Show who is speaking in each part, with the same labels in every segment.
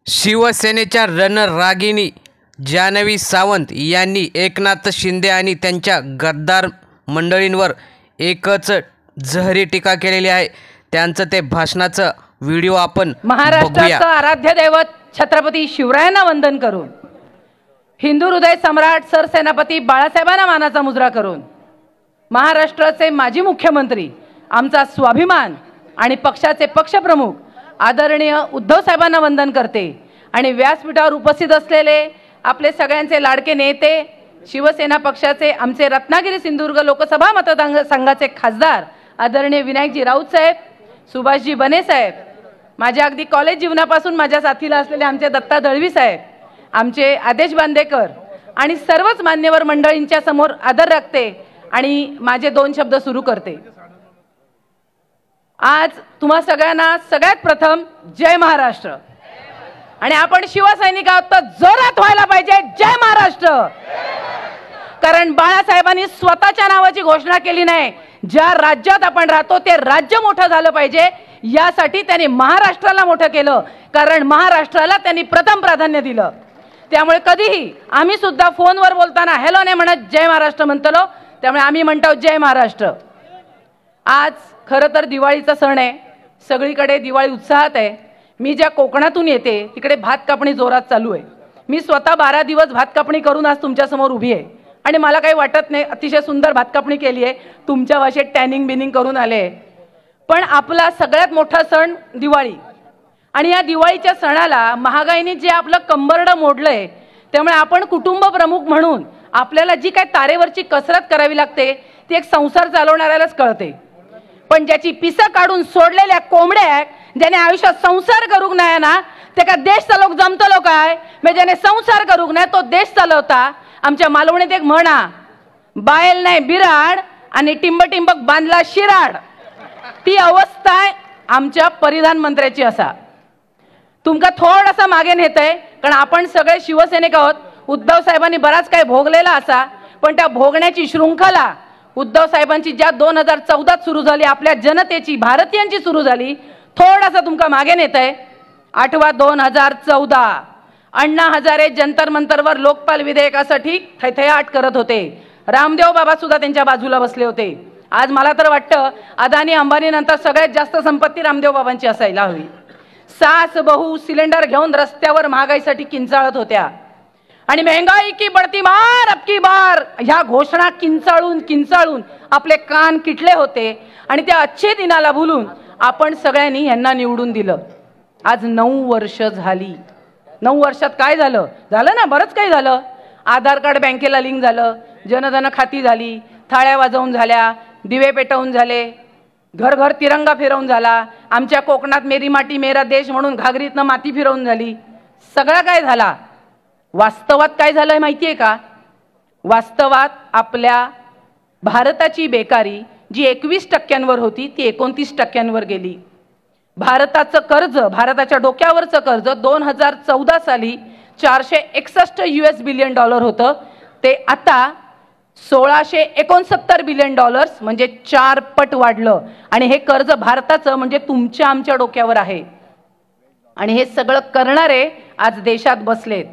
Speaker 1: शिवसेनेच्या रणरागिणी जान्हवी सावंत यांनी एकनाथ शिंदे आणि त्यांच्या गद्दार मंडळींवर एकच जहरी टीका केलेली आहे। त्यांचं ते भाषणाचं व्हिडिओ आपण
Speaker 2: महाराष्ट्राचं आराध्य दैवत छत्रपती शिवरायांना वंदन करून, हिंदू हृदय सम्राट सरसेनापती बाळासाहेबांना मानाचा मुजरा करून, महाराष्ट्राचे माजी मुख्यमंत्री, आमचा स्वाभिमान आणि पक्षाचे पक्षप्रमुख आदरणीय उद्धव साहेबांना वंदन करते। आणि व्यासपीठावर उपस्थित असलेले आपले सगळ्यांचे लाडके नेते, शिवसेना पक्षाचे आमचे रत्नागिरी सिंधुदुर्ग लोकसभा मतदारसंघाचे खासदार आदरणीय विनायकजी राऊत साहेब, सुभाषजी बने साहेब, माझ्या अगदी कॉलेज जीवनापासून माझ्या साथीला असलेले आमचे दत्ता दळवी साहेब, आमचे आदेश बांदेकर आणि सर्वच मान्यवर मंडळींच्या समोर आदर राखते आणि माझे दोन शब्द सुरू करते। आज तुम्हा सगळ्यांना सगळ्यात प्रथम जय महाराष्ट्र। आणि आपण शिवसैनिक आहोत तर जोरात व्हायला पाहिजे जय महाराष्ट्र। कारण बाळासाहेबांनी स्वतःच्या नावाची घोषणा केली नाही, ज्या राज्यात आपण राहतो ते राज्य मोठं झालं पाहिजे यासाठी त्यांनी महाराष्ट्राला मोठं केलं, कारण महाराष्ट्राला त्यांनी प्रथम प्राधान्य दिलं। त्यामुळे कधीही आम्ही सुद्धा फोनवर बोलताना हॅलो नाही म्हणत जय महाराष्ट्र म्हणतो, त्यामुळे आम्ही म्हणतो जय महाराष्ट्र। आज खरं तर दिवाळीचा सण आहे, सगळीकडे दिवाळी उत्साहात आहे। मी ज्या कोकणातून येते तिकडे भात कापणी जोरात चालू आहे। मी स्वतः 12 दिवस भात कापणी करून आज तुमच्या समोर उभी आहे आणि मला काही वाटत नाही, अतिशय सुंदर भात कापणी केली आहे, तुमच्या भाषेत टॅनिंग बिनिंग करून आले। पण आपला सगळ्यात मोठा सण दिवाळी, आणि या दिवाळीच्या सणाला महागाईने जे आपलं कंबरडं मोडलंय, त्यामुळे आपण कुटुंब प्रमुख म्हणून आपल्याला जी काय तारेवरची कसरत करावी लागते ती एक संसार चालवणाऱ्यालाच कळते। पण ज्याची पिसं काढून सोडलेल्या कोंबड्या, ज्याने आयुष्यात संसार करूक नाही ना, ते का देश चालवक जमतलो काय? म्हणजे ज्याने संसार करूक नाही तो देश चालवता। आमच्या मालवणीत एक म्हणा, बायल नाही बिराड आणि टिंब टिंबक बांधला शिराड, ती अवस्था आमच्या परिधान मंत्र्याची असा। तुमका थोडासा मागे नेतय, कारण आपण सगळे शिवसैनिक आहोत। उद्धव साहेबांनी बराच काही भोगलेला असा, पण त्या भोगण्याची शृंखला उद्धव साहेबांची ज्या 2014 सुरू झाली, आपल्या जनतेची भारतीयांची सुरू झाली, थोडासा तुमका मागे नेतय। आठवा 2014 अण्णा हजारे जंतर मंतरवर लोकपाल विधेयकासाठी थैथयाट करत होते। रामदेव बाबा सुद्धा त्यांच्या बाजूला बसले होते। आज मला तर वाटतं अदानी अंबानी नंतर सगळ्यात जास्त संपत्ती रामदेव बाबांची असायला हवी। सास बहू सिलेंडर घेऊन रस्त्यावर महागाईसाठी किंचाळत होत्या आणि महंगाई की बढ़ती मार अब की बार ह्या घोषणा किंचाळून किंचाळून आपले कान किटले होते। आणि त्या अच्छे दिनाला भुलून आपण सगळ्यांनी यांना निवडून दिलं। आज 9 वर्ष झाली। 9 वर्षात काय झालं? झालं ना, बरंच काही झालं। आधार कार्ड बँकेला लिंक झालं, जनधन खाती झाली, थाळ्या वाजवून झाल्या, दिवे पेटवून झाले, घर घर तिरंगा फिरवून झाला। आमच्या कोकणात मेरी माटी मेरा देश म्हणून घागरीतनं माती फिरवून झाली। सगळं काय झाला। वास्तवात काय झालंय माहितीये का? वास्तवात आपल्या भारताची बेकारी जी 21% होती ती 29% गेली। भारताचं कर्ज, भारताच्या डोक्यावरचं कर्ज 2014 साली $461 बिलियन होतं, ते आता $1669 बिलियन म्हणजे 4 पट वाढलं। आणि हे कर्ज भारताचं म्हणजे तुमच्या आमच्या डोक्यावर आहे। आणि हे सगळं करणारे आज देशात बसलेत।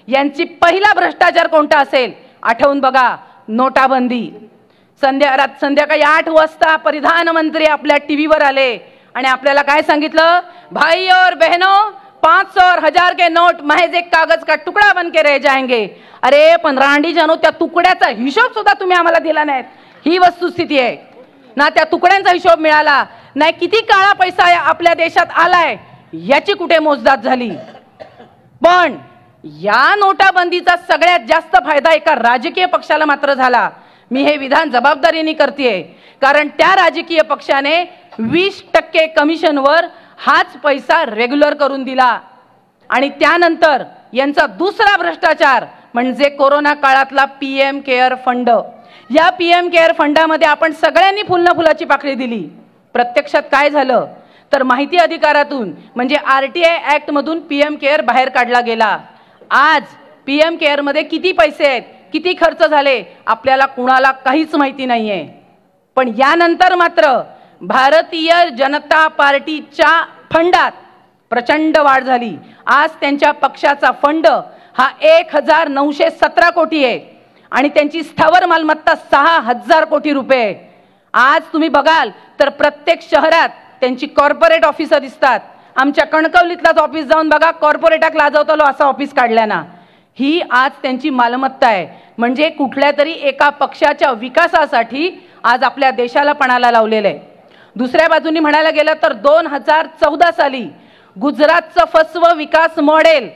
Speaker 2: यांची पहिला भ्रष्टाचार कोणता असेल आठवून बघा, नोटाबंदी। संध्याकाळी 8 वाजता प्रधानमंत्री आपल्या टीव्हीवर आले आणि आपल्याला काय सांगितलं? भाई और बहनों, 500 और 1000 के नोट महज एक कागज का टुकड़ा बन के रह जाएंगे। अरे पण रांडी जानो, त्या तुकड्याचा हिशोब सुद्धा तुम्ही आम्हाला दिला नाहीत। ही वस्तुस्थिती आहे ना, त्या तुकड्यांचा हिशोब मिळाला नाही। किती काळा पैसा आपल्या देशात आलाय याची कुठे मोजदाद झाली? पण या नोटाबंदीचा सगळ्यात जास्त फायदा एका राजकीय पक्षाला मात्र झाला। मी हे विधान जबाबदारीने करतेय, कारण त्या राजकीय पक्षाने 20% कमिशनवर हाच पैसा रेग्युलर करून दिला। आणि त्यानंतर यांचा दुसरा भ्रष्टाचार म्हणजे कोरोना काळातला PM केअर फंड। या PM केअर फंडामध्ये आपण सगळ्यांनी फुलना फुलाची पाकळी दिली। प्रत्यक्षात काय झालं तर माहिती अधिकारातून म्हणजे RTI ऍक्ट मधून PM केअर बाहेर काढला गेला। आज PM केअर मध्ये किती पैसे आहेत, किती खर्च झाले आपल्याला कुणाला काहीच माहिती नाहीये। पण यानंतर मात्र भारतीय जनता पार्टीच्या फंडात प्रचंड वाढ झाली. आज त्यांच्या पक्षाचा फंड हा 1917 कोटी आहे आणि त्यांची स्थावर मालमत्ता 6000 कोटी रुपये आहे. आज तुम्ही बघाल तर प्रत्येक शहरात त्यांची कॉर्पोरेट ऑफिसं दिसतात. आमच्या कणकवलीतलाच ऑफिस जाऊन बघा, कॉर्पोरेटाक लाजवतलो असं ऑफिस काढल्या ना. ही आज त्यांची मालमत्ता आहे. म्हणजे कुठल्या तरी एका पक्षाच्या विकासासाठी आज आपल्या देशाला पणाला लावलेलं आहे. दुसऱ्या बाजूनी म्हणायला गेलं तर 2014 साली गुजरातचं फसवं विकास मॉडेल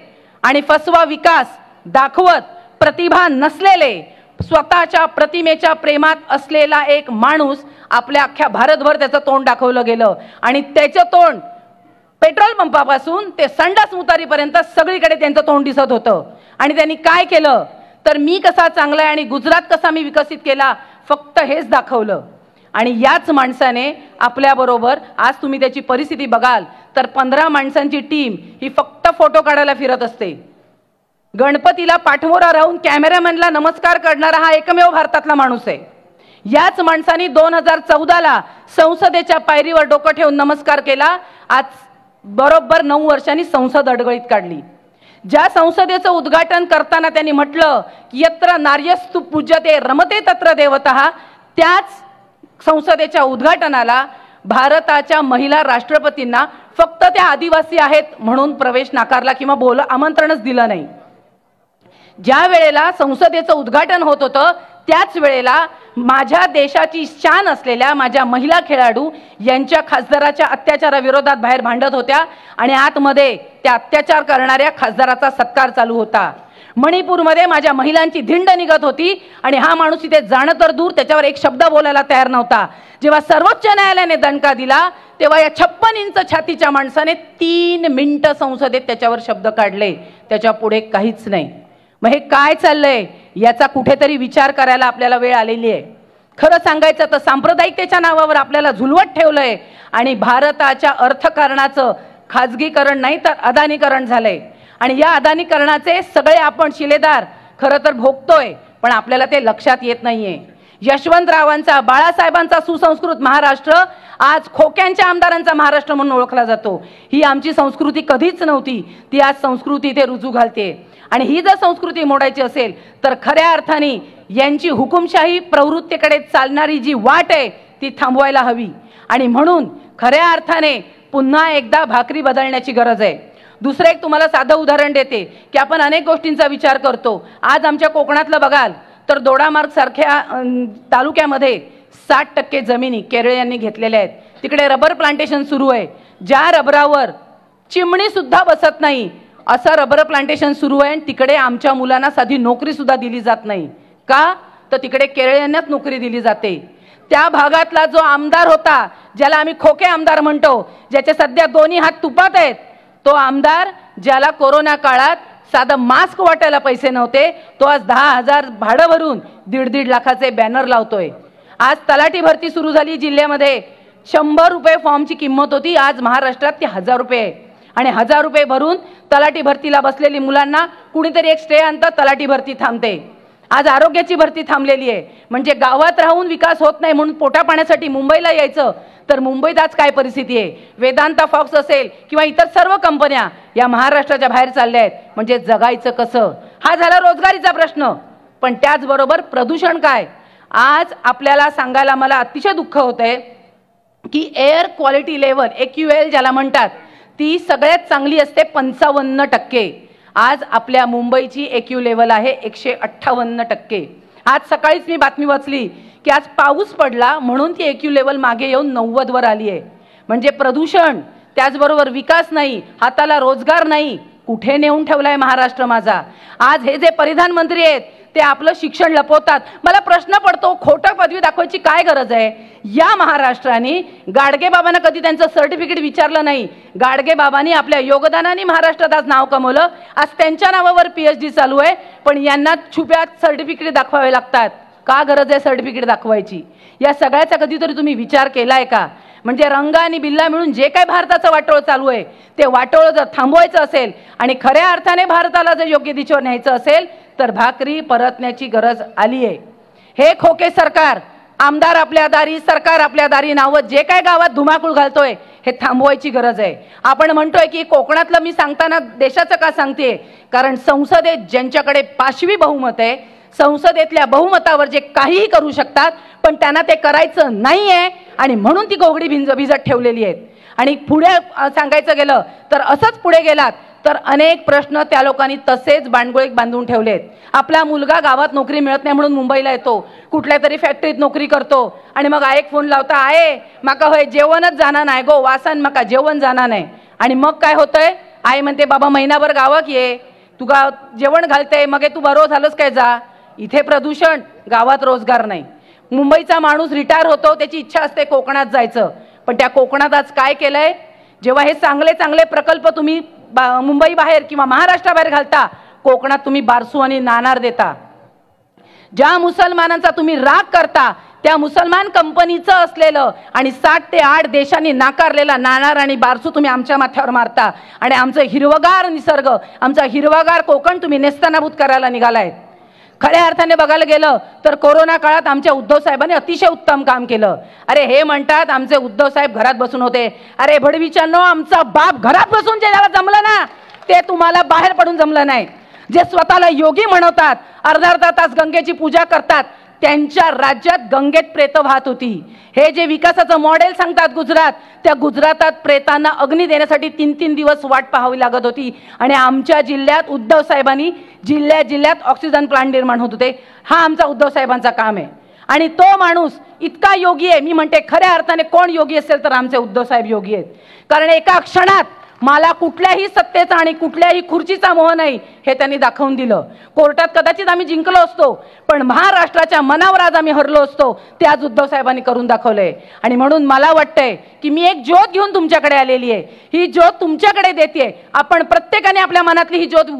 Speaker 2: आणि फसवा विकास दाखवत प्रतिभा नसलेले, स्वतःच्या प्रतिमेच्या प्रेमात असलेला एक माणूस आपल्या अख्ख्या भारतभर त्याचं तोंड दाखवलं गेलं आणि त्याचं तोंड पेट्रोल पंपापासून ते संडास मुतारीपर्यंत सगळीकडे त्यांचं तोंड दिसत होतं. आणि त्यांनी काय केलं तर मी कसा चांगला आहे आणि गुजरात कसा मी विकसित केला, फक्त हेच दाखवलं. आणि याच माणसाने आपल्याबरोबर आज तुम्ही त्याची परिस्थिती बघाल तर 15 माणसांची टीम ही फक्त फोटो काढायला फिरत असते. गणपतीला पाठमोरा राहून कॅमेरामॅनला नमस्कार करणारा हा एकमेव भारतातला माणूस आहे. याच माणसाने 2014ला संसदेच्या पायरीवर डोकं ठेवून नमस्कार केला. आज बरोबर 9 वर्षांनी संसद अडगळीत काढली. ज्या संसदेचं उद्घाटन करताना त्यांनी म्हटलं की यत्र नार्यस्तु पूज्यते रमते तत्र देवतः, त्याच संसदेच्या उद्घाटनाला भारताच्या महिला राष्ट्रपतींना फक्त त्या आदिवासी आहेत म्हणून प्रवेश नाकारला किंवा आमंत्रणच दिलं नाही. ज्या वेळेला संसदेचं उद्घाटन होत होतं त्याच वेळेला माझ्या देशाची शान असलेल्या माझ्या महिला खेळाडू यांच्या खासदाराच्या अत्याचाराविरोधात बाहेर भांडत होत्या आणि आतमध्ये त्या अत्याचार करणाऱ्या खासदाराचा सत्कार चालू होता. मणिपूरमध्ये माझ्या महिलांची धिंड निघत होती आणि हा माणूस इथे जाणं तर दूर त्याच्यावर एक शब्द बोलायला तयार नव्हता. जेव्हा सर्वोच्च न्यायालयाने दणका दिला तेव्हा या 56 इंच छातीच्या माणसाने 3 मिनिटं संसदेत त्याच्यावर शब्द काढले. त्याच्या पुढे काहीच नाही. मग हे काय चाललंय याचा कुठेतरी विचार करायला आपल्याला वेळ आलेली आहे. खरं सांगायचं तर सांप्रदायिकतेच्या नावावर आपल्याला झुलवत ठेवलंय आणि भारताच्या अर्थकारणाचं खाजगीकरण नाही तर अदानीकरण झालंय. आणि या अदानीकरणाचे सगळे आपण शिलेदार खरं तर भोगतोय, पण आपल्याला ते लक्षात येत नाहीये. यशवंतरावांचा, बाळासाहेबांचा सुसंस्कृत महाराष्ट्र आज खोक्यांच्या आमदारांचा महाराष्ट्र म्हणून ओळखला जातो. ही आमची संस्कृती कधीच नव्हती, ती आज संस्कृती इथे रुजू घालते. आणि ही जर संस्कृती मोडायची असेल तर खऱ्या अर्थाने यांची हुकुमशाही प्रवृत्तीकडे चालणारी जी वाट आहे ती थांबवायला हवी. आणि म्हणून खऱ्या अर्थाने पुन्हा एकदा भाकरी बदलण्याची गरज आहे. दुसरं एक तुम्हाला साधं उदाहरण देते की आपण अनेक गोष्टींचा विचार करतो. आज आमच्या कोकणातलं बघाल तर दोडामार्ग सारख्या तालुक्यामध्ये 60% जमिनी केरळ यांनी घेतलेल्या आहेत. तिकडे रबर प्लांटेशन सुरू आहे. ज्या रबरावर चिमणी सुद्धा बसत नाही असं रबर प्लांटेशन सुरू आहे. तिकडे आमच्या मुलांना साधी नोकरी सुद्धा दिली जात नाही. का तर तिकडे केरळ्यांनाच नोकरी दिली जाते. त्या भागातला जो आमदार होता ज्याला आम्ही खोके आमदार म्हणतो, ज्याचे सध्या दोन्ही हात तुपात आहेत, तो आमदार ज्याला कोरोना काळात साधं मास्क वाटायला पैसे नव्हते, तो आज 10,000 भाडं भरून 1.5 लाखाचे बॅनर लावतोय. आज तलाठी भरती सुरू झाली जिल्ह्यामध्ये. 100 रुपये फॉर्मची किंमत होती, आज महाराष्ट्रात ती 1000 रुपये आहे. आणि 1000 रुपये भरून तलाठी भरतीला बसलेली मुलांना कुणीतरी एक स्टे आणतं, तलाठी भरती थांबते. आज आरोग्याची भरती थांबलेली आहे. म्हणजे गावात राहून विकास होत नाही म्हणून पोटा पाण्यासाठी मुंबईला यायचं, तर मुंबईत आज काय परिस्थिती आहे. वेदांता फॉक्स असेल किंवा इतर सर्व कंपन्या या महाराष्ट्राच्या बाहेर चालल्या आहेत. म्हणजे जगायचं कसं, हा झाला रोजगारीचा प्रश्न. पण त्याचबरोबर प्रदूषण काय. आज आपल्याला सांगायला मला अतिशय दुःख होतंय की एअर क्वालिटी लेवल AQL ज्याला म्हणतात ती सगळ्यात चांगली असते 55%. आज आपल्या मुंबईची AQ लेवल आहे 158%. आज सकाळीच मी बातमी वाचली की आज पाऊस पडला म्हणून ती AQ लेवल मागे येऊन 90 वर आली आहे. म्हणजे प्रदूषण, त्याचबरोबर विकास नाही, हाताला रोजगार नाही, कुठे नेऊन ठेवलाय महाराष्ट्र माझा. आज हे जे परिधानमंत्री आहेत ते आपलं शिक्षण लपवतात. मला प्रश्न पडतो, खोटं पदवी दाखवायची काय गरज आहे. या महाराष्ट्राने गाडगे बाबांना कधी त्यांचं सर्टिफिकेट विचारलं नाही. गाडगे बाबांनी आपल्या योगदानाने महाराष्ट्रात आज नाव कमवलं. आज त्यांच्या नावावर PhD चालू आहे, पण यांना छुप्या सर्टिफिकेट दाखवावे लागतात. का गरज आहे सर्टिफिकेट दाखवायची. या सगळ्याचा कधीतरी तुम्ही विचार केलाय का. म्हणजे रंग आणि बिल्ला मिळून जे काही भारताचं वाटोळ चालू आहे ते वाटोळ जर थांबवायचं असेल आणि खऱ्या अर्थाने भारताला जर योग्य दिशेवर न्यायचं असेल तर भाकरी परतण्याची गरज आली आहे. हे खोके सरकार आमदार आपल्या दारी, सरकार आपल्या दारी नावं जे काय गावात धुमाकूळ घालतोय हे थांबवायची गरज आहे. आपण म्हणतोय की कोकणातलं मी सांगताना देशाचं का सांगते, कारण संसदेत ज्यांच्याकडे 5वी बहुमत आहे, संसदेतल्या बहुमतावर जे काहीही करू शकतात, पण त्यांना ते करायचं नाहीये आणि म्हणून ती गोगडी भिजत ठेवलेली आहेत. आणि पुढे सांगायचं गेलं तर असंच पुढे गेलात तर अनेक प्रश्न त्या लोकांनी तसेच बांडगुळीत बांधून ठेवलेत. आपला मुलगा गावात नोकरी मिळत नाही म्हणून मुंबईला येतो, कुठल्या तरी फॅक्टरीत नोकरी करतो आणि मग आयक फोन लावता, आहे माका होय जेवणच जाणार नाही गो, वासन माका जेवण जाणार नाही. आणि मग काय होतंय, आई म्हणते बाबा महिनाभर गावात ये, तुका जेवण घालते, मग तू बरो झालंच काय जा. इथे प्रदूषण, गावात रोजगार नाही. मुंबईचा माणूस रिटायर होतो, त्याची इच्छा असते कोकणात जायचं, पण त्या कोकणात आज काय केलंय, जेव्हा हे चांगले चांगले प्रकल्प तुम्ही मुंबई बाहेर किंवा महाराष्ट्राबाहेर घालता, कोकणात तुम्ही बारसू आणि नाणार देता. ज्या मुसलमानांचा तुम्ही राग करता त्या मुसलमान कंपनीचं असलेलं आणि 7 ते 8 देशांनी नाकारलेला नाणार आणि बारसू तुम्ही आमच्या माथ्यावर मारता आणि आमचं हिरवगार निसर्ग, आमचा हिरवागार कोकण तुम्ही नेस्तनाबूत करायला निघालायत. खऱ्या अर्थाने बघायला गेलं तर कोरोना काळात आमच्या उद्धव साहेबांनी अतिशय उत्तम काम केलं. अरे हे म्हणतात आमचे उद्धव साहेब घरात बसून होते. अरे भडवीच्यानो, आमचा बाप घरात बसून जे ज्याला जमलं ना ते तुम्हाला बाहेर पडून जमलं नाही. जे स्वतःला योगी म्हणवतात, अर्धा तास गंगेची पूजा करतात, त्यांच्या राज्यात गंगेत प्रेत वाहत होती. हे जे विकासाचं मॉडेल सांगतात गुजरात, त्या गुजरातात प्रेतांना अग्नी देण्यासाठी 3-3 दिवस वाट पाहावी लागत होती. आणि आमच्या जिल्ह्यात उद्धव साहेबांनी जिल्ह्यात ऑक्सिजन प्लांट निर्माण होत होते. हा आमचा उद्धव साहेबांचा काम आहे. आणि तो माणूस इतका योगी आहे, मी म्हणते खऱ्या अर्थाने कोण योगी असेल तर आमचे उद्धव साहेब योगी आहेत. कारण एका क्षणात मला कुठल्याही सत्तेचा आणि कुठल्याही खुर्चीचा मोह नाही हे त्यांनी दाखवून दिलं. कोर्टात कदाचित आम्ही जिंकलो असतो, पण महाराष्ट्राच्या मनावर आज आम्ही हरलो असतो, ते आज उद्धव साहेबांनी करून दाखवलंय. आणि म्हणून मला वाटतंय की मी एक ज्योत घेऊन तुमच्याकडे आलेली आहे, ही ज्योत तुमच्याकडे देते. आपण प्रत्येकाने आपल्या मनातली ही ज्योत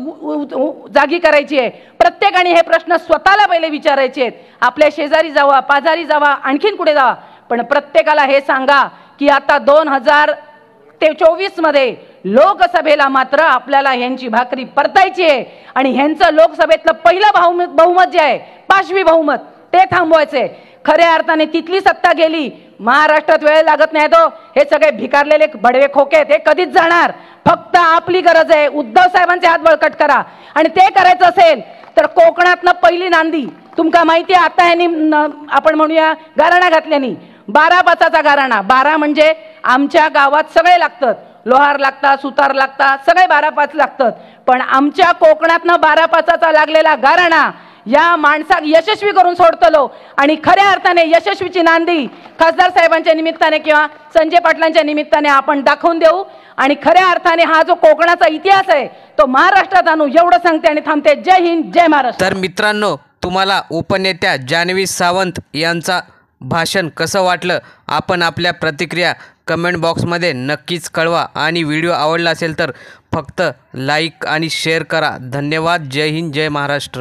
Speaker 2: जागी करायची आहे. प्रत्येकाने हे प्रश्न स्वतःला पहिले विचारायचे आहेत. आपल्या शेजारी जावा, पाजारी जावा, आणखीन कुठे जावा, पण प्रत्येकाला हे सांगा की आता 2024 मध्ये लोकसभेला मात्र आपल्याला यांची भाकरी परतायची आहे. आणि ह्यांचं लोकसभेतलं पहिलं बहुमत जे आहे, 5वी बहुमत, ते थांबवायचंय. खऱ्या अर्थाने तिथली सत्ता गेली, महाराष्ट्रात वेळ लागत नाही. तो हे सगळे भिकारलेले बडवे खोके आहेत, हे कधीच जाणार. फक्त आपली गरज आहे, उद्धव साहेबांचे हात बळकट करा. आणि ते करायचं असेल तर कोकणातनं पहिली नांदी तुमका माहिती आहे. आता ह्यांनी आपण म्हणूया गाराणा घातल्यानी 12/5चा गाराणा. 12 म्हणजे आमच्या गावात सगळे लागतात, लोहार लागतात, सुतार लागतात, सगळे 12/5 लागतात. पण आमच्या कोकणातनं 12/5चा लागलेला गाराणा या माणसाक यशस्वी करून सोडतलो. आणि खऱ्या अर्थाने यशस्वीची नांदी खासदार साहेबांच्या निमित्ताने किंवा संजय पाटलांच्या निमित्ताने आपण दाखवून देऊ. आणि खऱ्या अर्थाने हा जो कोकणाचा इतिहास आहे तो महाराष्ट्रात आणू, एवढं सांगते आणि थांबते. जय हिंद, जय महाराष्ट्र.
Speaker 1: तर मित्रांनो, तुम्हाला उपनेत्या जान्हवी सावंत यांचा भाषण कसं वाटलं, आपण आपल्या प्रतिक्रिया कमेंट बॉक्समध्ये नक्कीच कळवा. आणि व्हिडिओ आवडला असेल तर फक्त लाईक आणि शेअर करा. धन्यवाद. जय हिंद, जय महाराष्ट्र.